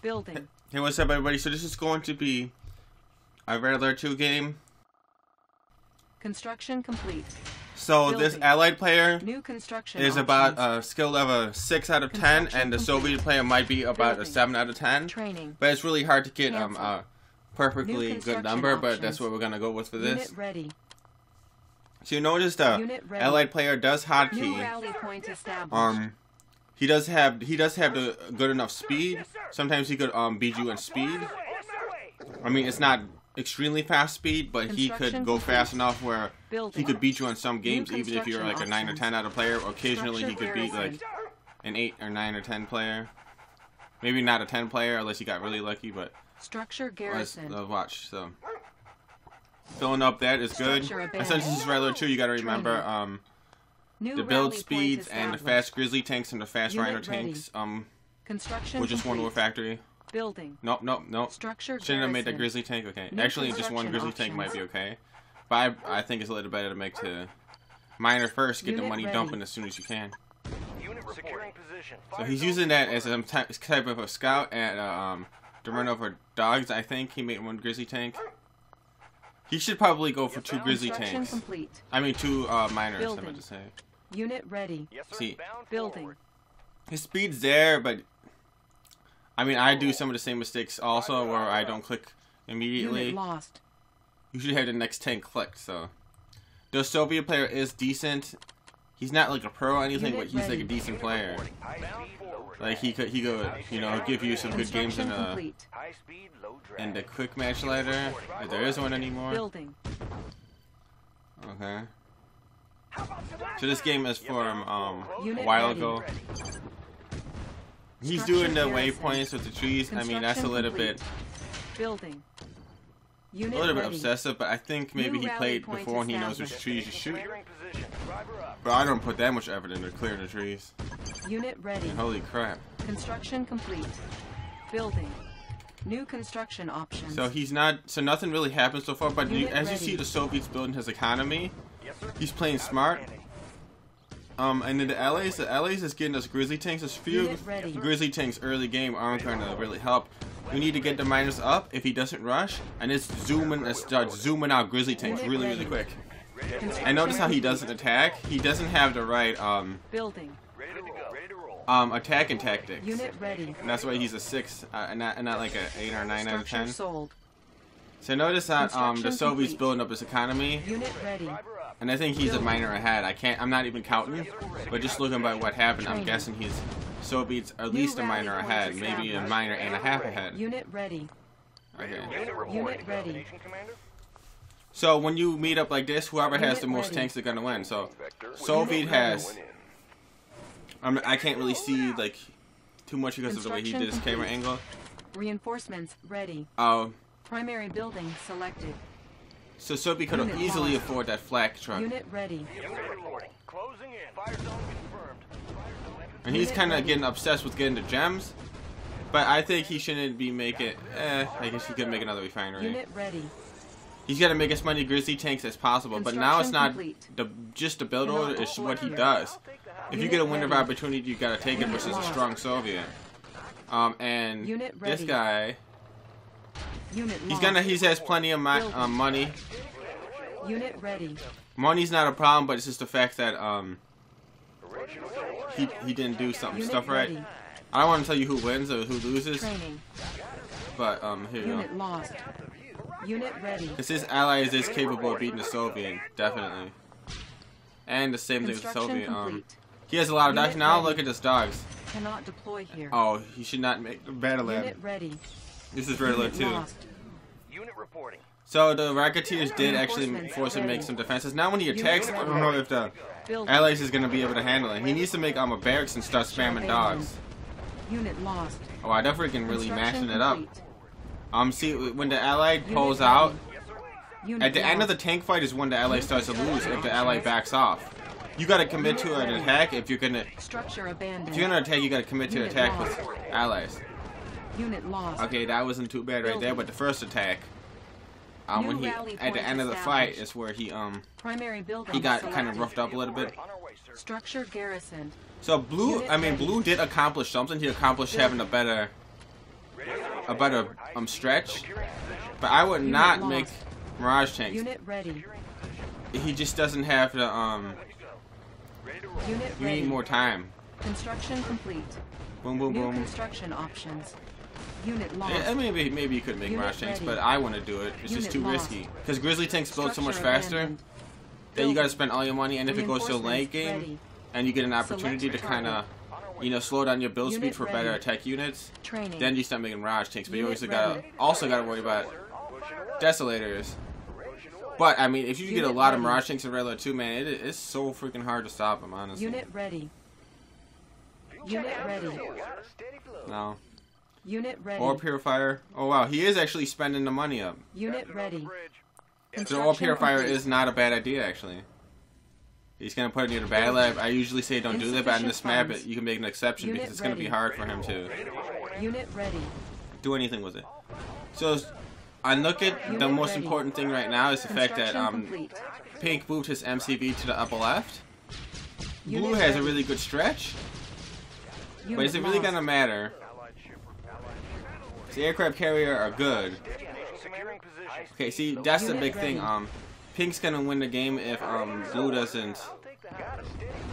Building. Hey, what's up, everybody? So this is going to be a Red Alert 2 game. Construction complete. So Building. this Allied player New construction is options. about a skill level 6 out of 10, and the Soviet player might be about a 7 out of 10. Training. But it's really hard to get Cancel. a perfectly New good number, but options. that's what we're gonna go with for this. Unit ready. So you notice the Unit ready. Allied player does New hotkey. rally point established. He does have the good enough speed. Sometimes he could beat you in speed. I mean, it's not extremely fast speed, but he could Construction go complete. fast enough where Building. he could beat you in some games, New even if you're like a 9 or construction 10 out of player. Occasionally, he Structure could beat like an 8 or 9 or 10 player. Maybe not a 10 player unless he got really lucky, but Structure let's garrison. watch. So filling up that is good. Structure And abandoned. since this is regular too, you got to remember New the build rally speeds point and the established. fast grizzly tanks and the fast Unit rhino ready. tanks. Construction With just one more complete. factory. Building. Nope. Structure Shouldn't have made the garrison. grizzly tank. Okay, New actually, just one grizzly construction tank might be options. okay. But I think it's a little better to make the miner first, get the Unit money ready. dumping as soon as you can. Securing position. So he's using that as a type of a scout and to run over dogs. I think he made one grizzly tank. He should probably go for 2 grizzly Construction tanks. complete. I mean 2 miners. I Building. meant to say. Unit ready. Yes, sir. See. Bound Building. forward. His speed's there, but I mean I do some of the same mistakes also where I don't click immediately. Unit lost. You should have the next tank clicked. So the Soviet player is decent. He's not like a pro or anything, Unit but he's like ready. a decent player. High speed, low drag. Like he could you know give you some good games Construction in complete. High speed, low drag. the quick match ladder. If there is one anymore. Building. Okay. So this game is from a Unit while ready. ago. He's Structure doing the garrison. waypoints with the trees. I mean that's a Construction little complete. bit Building. Unit a little bit ready. obsessive, but I think maybe New he rally played point before and he knows which established. trees you shoot. Securing position. Driver up. But I don't put that much effort into clearing the trees. Unit ready. Holy crap. Construction complete. Building. New construction options. So he's not. So nothing really happened so far. But Unit as you ready. see, the Soviets building his economy. Yes, sir. He's playing smart. And then the LAs is getting us grizzly tanks. There's few Unit ready. grizzly tanks early game aren't going to really help. We need to get the miners up if he doesn't rush, and it's starts zooming out grizzly tanks Unit really ready. quick. Construction And notice how he complete. doesn't attack. He doesn't have the right Building. Ready to go. Ready to roll. attacking tactics. Unit ready. And that's why he's a 6, and not like a 8 or 9 out of Structure 10. sold. So notice that the Construction Soviets complete. building up his economy. Unit ready. Driver up. And I think he's a miner ahead. I'm not even counting, but just looking by what happened, I'm Training. guessing he's Soviets at New least a rally miner point ahead, maybe a established. miner and a half ahead. Unit ready. Okay. Unit reporting. Unit ready. Destination, Commander. So when you meet up like this, whoever has Unit the most ready. tanks are gonna win. So Vector. Soviet Unit has. I can't really see like too much because of the way he did his Construction camera complete. angle. Reinforcements ready. Oh, Primary building selected. so Soviet could Unit easily lost. afford that flak truck, Unit ready. Unit reporting. Closing in. Fire zone confirmed. Fire zone entered. and he's Unit kind of ready. getting obsessed with getting the gems. But I think he shouldn't be making. I guess he could make another refinery. Unit ready. He's got to make as many grizzly tanks as possible, but now it's not Construction just the build order, it's what he here. does. If you get a window of ready. opportunity, you got to take it Unit versus a lost. strong Soviet. And Unit this ready. guy, Unit he lost. has plenty of Building. money. Unit ready. Money's not a problem, but it's just the fact that he didn't do some Unit stuff right. ready. I don't want to tell you who wins or who loses, Training. but here you go. Unit lost. Unit ready. Because his allies is capable of beating the Soviet, definitely. And the same thing with the Construction Soviet. complete. He has a lot of dogs. Unit Now ready. look at his dogs. Cannot deploy here. Oh, he should not make the battle lab. Unit ready. This is regular Unit too. lost. Unit reporting. So the Racketeers did actually Reinforcements force him to make ready. some defenses. Now when he attacks, I don't know if the Building. allies is going to be able to handle it. He needs to make a barracks and start spamming dogs. Unit lost. Oh, I definitely can really Construction mashing it up. complete. See, when the allied Unit pulls ready. out, Unit at the end of the lost. tank fight is when the ally starts to lose if the ally backs off. You got to commit to an attack if you're gonna. Structure abandoned. If you're gonna attack, you got to commit to Unit attack lost. with allies. Unit lost. Okay, that wasn't too bad right there, but the first attack, when New he rally at the point end of the fight established. is where he Primary building he got kind of selected. roughed up a little bit. On our way, sir. Structure garrisoned. So blue, Unit I mean ready. blue did accomplish something. He accomplished having a better a better stretch, but I would not lost. make Mirage tanks. Unit ready. He just doesn't have the Unit You ready. need more time. Construction complete. Boom, boom, New boom. construction options. Unit lost. Yeah, maybe you could make Unit Mirage tanks, ready. but I want to do it. It's just Unit too lost. risky. Because Grizzly tanks build so much Structure faster. abandoned. Then you got to Building. spend all your money, and if it goes to a late Reinforcements game, ready. and you get an opportunity to Select kind of, slow down your build Unit speed for better ready. attack units, Training. then you start making Mirage tanks. But you Unit also gotta worry about Desolators. But I mean, if you get a Unit lot of ready. Mirage tanks in regular 2, man, it's so freaking hard to stop them, honestly. Unit ready. Unit ready. No. Unit ready. Ore Purifier. Oh wow, he is actually spending the money up. Unit ready. The Ore Construction Purifier complete. is not a bad idea, actually. He's gonna put it near the battle lab. I usually say don't do that, but on this map, Insufficient you can make an exception Unit because it's gonna be ready. hard for him to Unit ready. do anything with it. So, I look at the Unit most ready. important thing right now is the fact that Construction complete. Pink moved his MCV to the upper left. Blue Unit has a ready. really good stretch, but Unit is it really lost. gonna matter? The aircraft carrier are good. Securing position. Okay, see, that's the Unit big thing. ready. Pink's gonna win the game if Blue doesn't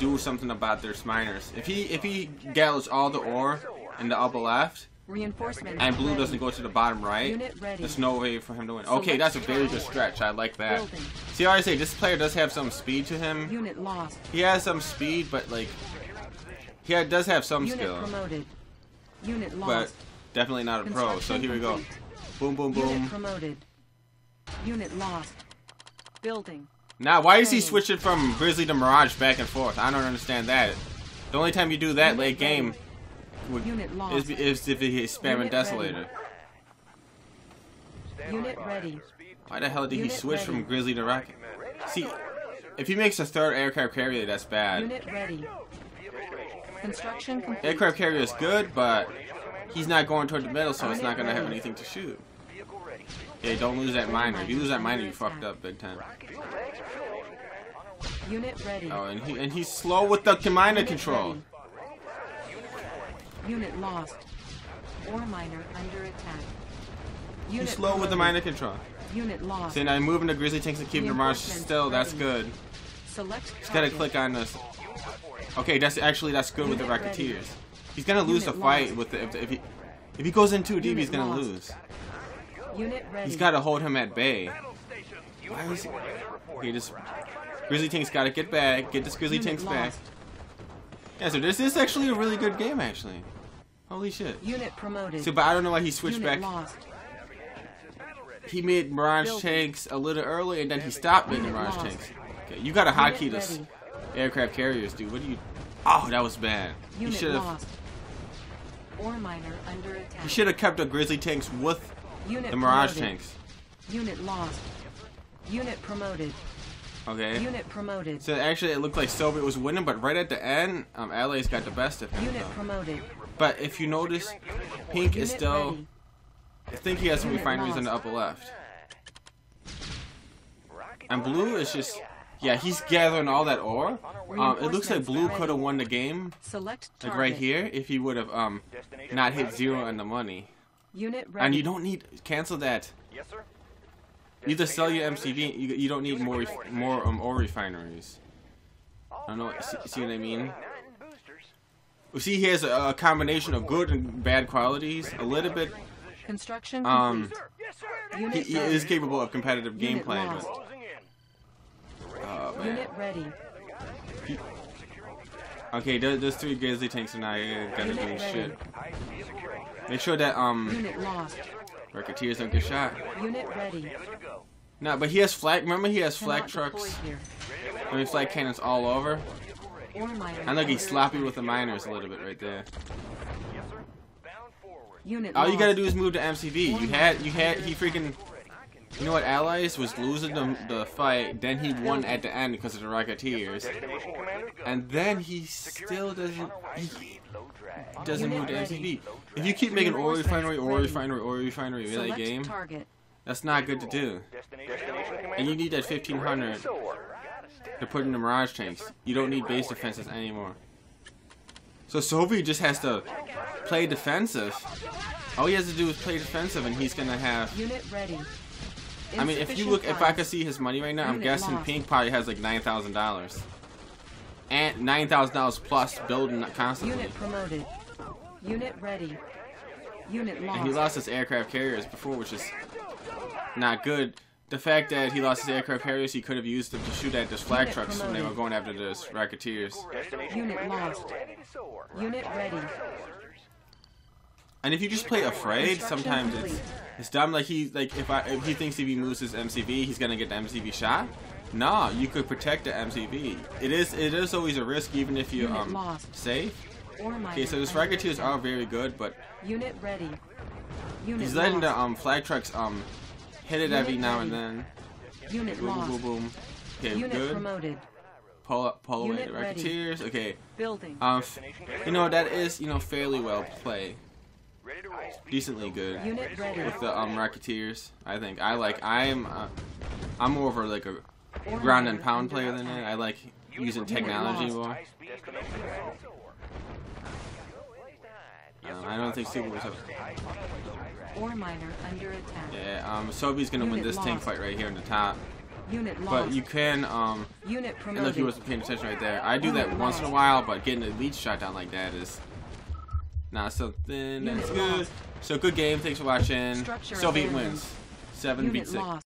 do something about their miners. If he gallows all the ore in the upper left, Reinforcements and Blue ready. doesn't go to the bottom right, Unit ready. there's no way for him to win. Okay, that's a very good stretch. I like that. Building. See, I say this player does have some speed to him. Unit lost. He has some speed, but like does have some Unit skill, promoted. Unit but lost. definitely not a pro. So Construction here we go. complete. Boom, boom, Unit boom. promoted. Unit lost. Building. Now, why is he Training. switching from Grizzly to Mirage back and forth? I don't understand that. The only time you do that Unit late game Unit lost. is if he's spamming Unit ready. Desolator. Unit ready. Why the hell did he Unit switch ready. from Grizzly to Rocket? See, if he makes a third aircraft carrier, that's bad. Unit ready. Construction complete. Aircraft carrier is good, but he's not going toward the middle, so it's not going to have anything to shoot. Hey, don't lose that miner. If you lose that miner, you fucked up big time. Unit ready. Oh, and he's slow with the miner Unit control. ready. Unit lost. Ore miner under attack. Unit He's slow with the promoted. miner control. Unit lost. See, now moving the Grizzly tanks and keeping the Mirage still, that's good. Select Just gotta target. click on this. Okay, that's good with the Unit ready. Rocketeers. He's gonna lose the Unit fight lost. with the if he goes in too deep, Unit he's gonna lost. lose. Unit ready. He's gotta hold him at bay. Why is he? Okay, this Grizzly tank's gotta get back. Get this Grizzly Unit tanks back. lost. Yeah, so this is actually a really good game, actually. Holy shit. Unit promoted. So, but I don't know why he switched Unit back. lost. He made Mirage Building. tanks a little early, and then he stopped making Unit Mirage lost. tanks. Okay, you gotta hotkey Unit this ready. aircraft carriers, dude. What do you? Oh, that was bad. He Unit should have. lost. Ore miner under attack. He should have kept the Grizzly tanks with Unit the Mirage promoted. tanks. Unit lost. Unit promoted. Okay. Unit promoted. So actually, it looked like Soviet was winning, but right at the end, Allies got the best of him. Unit though. promoted. But if you notice, Pink is Unit still. ready. I think he has some Unit refineries in the lost. upper left. And Blue is just. Yeah, he's gathering all that ore. It looks like Blue could have won the game, Select like target. right here, if he would have not hit 0 on the money. Unit ready. And you don't need cancel that. Yes, sir. You just sell your MCV. You don't need more ore refineries. I don't know. See what I mean? Well, see, he has a combination of good and bad qualities. A little bit. Construction complete. Unit He ready. is capable of competitive Unit gameplay, lost. but oh man. Unit ready. Okay, those 3 Grizzly tanks are not gonna Unit do ready. shit. Make sure that Unit lost. Rocketeers don't get shot. Unit ready. No, but he has flak. Remember, he has Cannot flak trucks. deploy here. I mean, flak cannons all over. Ore miner I look, he's under sloppy attack. with the miners a little bit right there. Unit All you gotta lost. do is move to MCV. He freaking. You know what? Allies was losing the fight, then he won at the end because of the Rocketeers, and then he still doesn't. He doesn't move to MCV. If you keep making ore refinery every Select game, target. that's not good to do. And you need that 1500 to put in the Mirage tanks. You don't need base defenses anymore. So Soviet just has to play defensive All he has to do is play defensive, and he's gonna have. Unit ready. I mean, if you look, if I could see his money right now, I'm guessing Pink probably has like $9,000, and $9,000 plus building constantly. Unit promoted. Unit ready. Unit lost. And he lost his aircraft carriers before, which is not good. The fact that he lost his aircraft carriers, he could have used them to shoot at those flag trucks when they were going after those racketeers. Unit lost. Unit ready. And if you just play afraid, sometimes it's dumb. Like if he thinks if he moves his MCV, he's gonna get the MCV shot. Nah, you could protect the MCV. It is always a risk, even if you safe. Okay, so those racketeers are very good, but unit ready. Unit he's letting lost. the flag trucks hit it every now and then. Unit boom, lost. boom, boom. Okay, Unit good. promoted. Pull away Unit the ready. racketeers. Okay. Building. You know, that is, you know, fairly well played. Decently good. Unit ready. With the racketeers. I think I'm more of like a ground and pound player than that. I like using technology more. I don't think Super was up. Ore miner under attack. Yeah, Sobi's gonna win this tank fight right here in the top. Unit lost. But you can Unit and promoted. look, he wasn't paying attention right there. I do that once in a while, but getting a lead shot down like that is not something that's good. So good game. Thanks for watching. Soviet wins. 7 beat 6.